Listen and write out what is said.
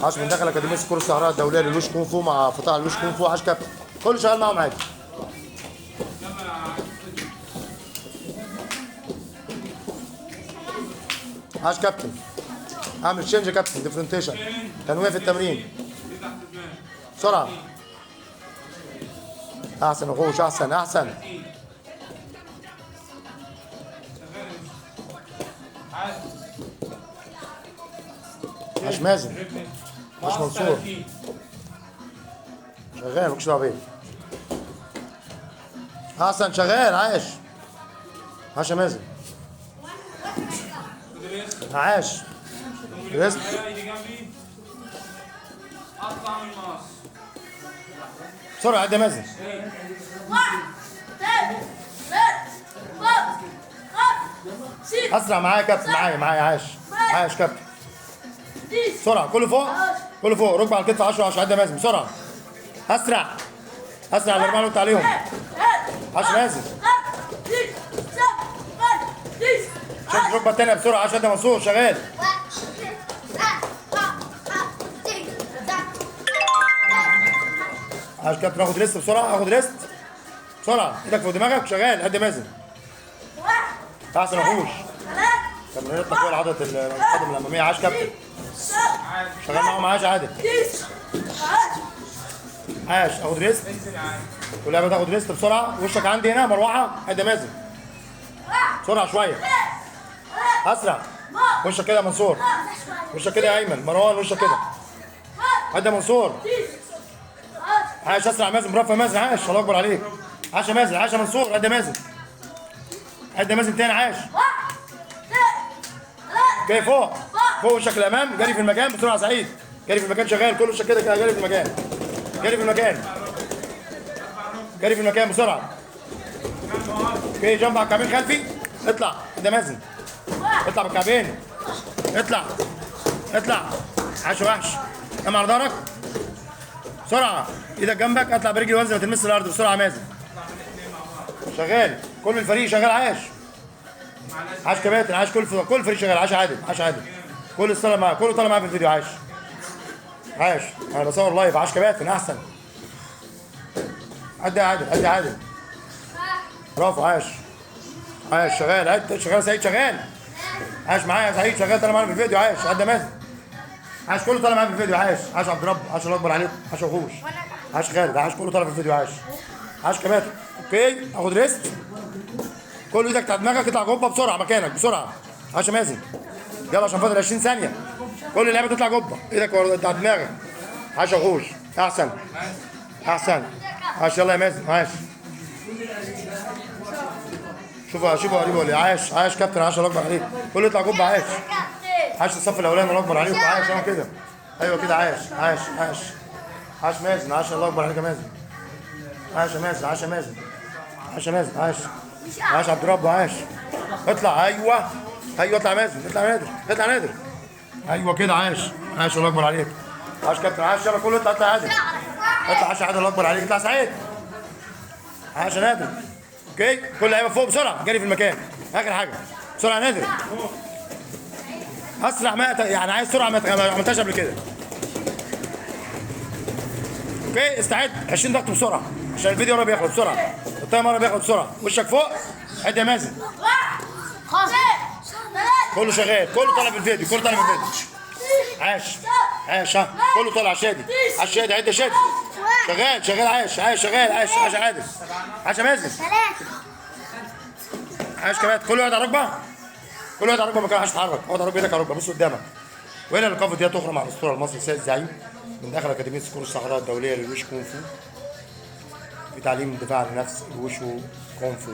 عاش من داخل اكاديميه سكور الصحراء الدوليه للوش كونغ فو مع فتاح الوش كونغ فو. عاش كابتن، كله شغال معاهم عادي. عاش كابتن، اعمل تشينج يا كابتن، ديفرنتيشن، تنويه في التمرين بسرعه. احسن يا غوش، احسن احسن. عاش مازن، عاش منصور، شغال مالكش دعوه بيه. احسن شغال، عاش عاش يا مازن، عاش ريست. بسرعه عد يا مازن. اسرع معايا يا كابتن، معايا عاش عاش كابتن. بسرعه كله فوق، كله فوق، ركبه على الكتف 10 10. عد يا مازن بسرعه، اسرع اسرع الاربعه اللي قلت عليهم. عاش مازن، شد الركبه الثانيه بسرعه. عاش يا منصور، شغال. عاش كابتن، اخد ريست بسرعه، اخد ريست بسرعه، ايدك فوق دماغك، شغال. قد مازن، احسن اخوش. تمرينات تقويه العضله القدم الاماميه. عاش كابتن، شغال معاهم. عاش عادل، عاش. اخد ريست، واللعبه تاخد ريست بسرعه. وشك عندي هنا مروحه. قد مازن، بسرعه شويه، اسرع. وشك كده يا منصور، وشك كده يا ايمن. مروان وشك كده. قد منصور، عاش. اسرع مازن، برافو يا مازن، عاش. الله اكبر عليك. عاش يا مازن، عاش يا منصور. قد مازن، قد مازن تاني. عاش. جاي فوق فوق، وشك الامام. جري في المكان بسرعه. سعيد جري في المكان، شغال. كل وشك كده كده، جري في المكان، جري في المكان، جري في المكان بسرعه. اوكي، جنب على الكعبين خلفي. اطلع قد مازن، اطلع بالكعبين، اطلع اطلع. عاش وحش. قام على ظهرك بسرعه، ايدك جنبك. اطلع برجلي وانزل ما تلمس الارض بسرعه يا مازن. شغال، كل الفريق شغال. عاش عاش كباتن، عاش. كل الفريق شغال. عاش عادل، عاش عادل. كل طالع معاه، كله طالع معاه في الفيديو. عاش عاش. انا بصور لايف. عاش كباتن، احسن. عدي يا عادل، عدي يا عادل، برافو. عاش عاش، شغال. عد شغال. سعيد شغال. عاش معايا يا سعيد، شغال طالع معانا في الفيديو. عاش. عدى مازن، عاش. كله طالع معانا في الفيديو. عاش عاش عبد الرب، عاش. الله اكبر عليك. عاش يا وحوش. عاش خالد، عاش. كله طالع في الفيديو. عاش عاش كباتن. اوكي، اخد ريست. كل ايدك تحت دماغك، اطلع جوبه بسرعه مكانك بسرعه. عاش يا مازن، يلا عشان فاضل 20 ثانيه. كل اللعبه تطلع جوبه، ايدك تحت دماغك. عاش يا وحوش، احسن احسن. عاش، يلا يا مازن. عاش. شوفوا قريب ولا. عاش عاش كابتن، عاش. الله اكبر عليك. كله يطلع جوبه. عاش عاش. الصف الاولاني. الله اكبر عليكم. عاش. انا كده، ايوه كده. عاش عاش عاش عاش مازن. عاش. الله اكبر عليك يا مازن. عاش يا مازن، عاش يا مازن، عاش يا مازن. عاش عاش عبد الرب. عاش. اطلع، ايوه ايوه. اطلع مازن، اطلع نادر، اطلع نادر. ايوه كده. عاش عاش. الله اكبر عليك. عاش كابتن. عاش. يلا كله اطلع، اطلع عادل، اطلع. عاش عادل. الله اكبر عليك. اطلع سعيد. عاش يا نادر. اوكي، كل لعيبه فوق بسرعه، جري في المكان. اخر حاجه بسرعه يا نادر، اسرع ما يعني عايز سرعه ما عملتهاش قبل كده. اوكي، استعد. 20 ضغط بسرعه عشان الفيديو قرب يخلص. بسرعه، التايم قرب يخلص بسرعه. وشك فوق. عد يا مازن. كله شغال، كله طالع في الفيديو، كله طالع في الفيديو. عاش عاش. ها، كله طالع. شادي، عاش شادي. عد يا شادي. شغال شغال. عاش عاش شغال. عاش عاش عادل. عاش يا مازن. عاش كمان. كله يقعد على ركبه، كله يقعد على ركبه مكان. عاش تتحرك. اقعد على ركبه، ايدك على ركبه، بص قدامك. وهنا اللقافه دي تخرج مع الاسطوره المصري سيد زعيم من داخل اكاديميه سكور الصحراء الدوليه للوش كونغ فو في تعليم الدفاع عن النفس الوشو كونغ فو.